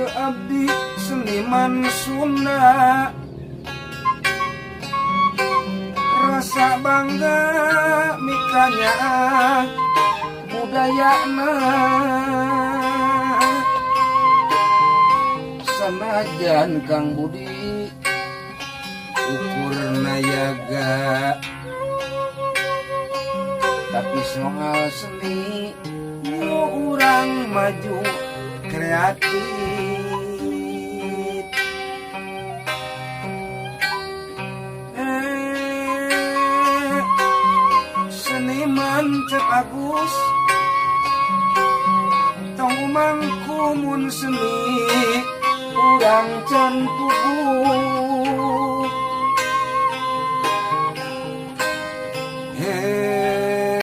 Ieu abdi seniman Sunda, rasa bangga mikanya budayana. Sanajan Kang Budi ukur nayaga, tapi soal seni urang maju kreatif. Seniman Cek Agus tong mangkumun seni urang can pugu.